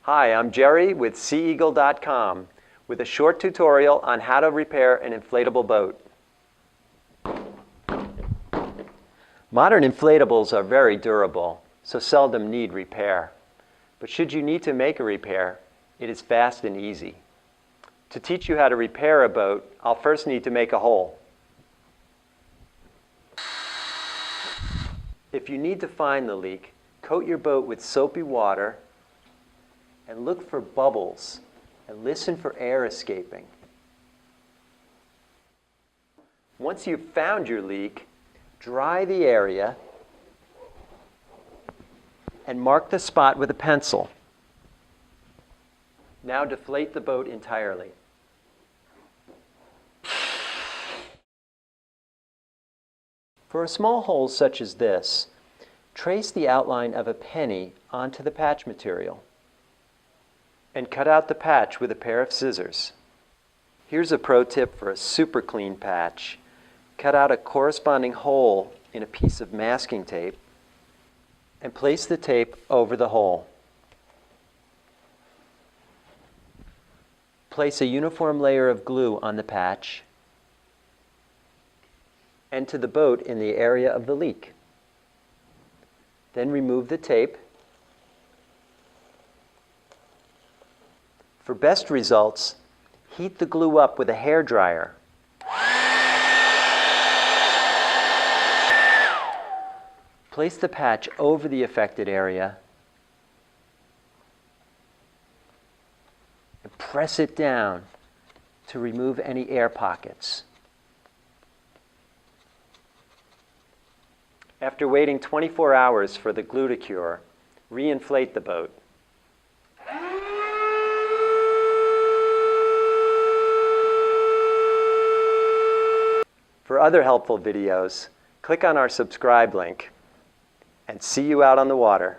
Hi, I'm Jerry with SeaEagle.com with a short tutorial on how to repair an inflatable boat. Modern inflatables are very durable, so seldom need repair. But should you need to make a repair, it is fast and easy. To teach you how to repair a boat, I'll first need to make a hole. If you need to find the leak, coat your boat with soapy water and look for bubbles and listen for air escaping. Once you've found your leak, dry the area and mark the spot with a pencil. Now deflate the boat entirely. For a small hole such as this, trace the outline of a penny onto the patch material and cut out the patch with a pair of scissors. Here's a pro tip for a super clean patch. Cut out a corresponding hole in a piece of masking tape and place the tape over the hole. Place a uniform layer of glue on the patch and to the boat in the area of the leak. Then remove the tape. For best results, heat the glue up with a hairdryer. Place the patch over the affected area and press it down to remove any air pockets. After waiting 24 hours for the glue to cure, re-inflate the boat. For other helpful videos, click on our subscribe link, and see you out on the water.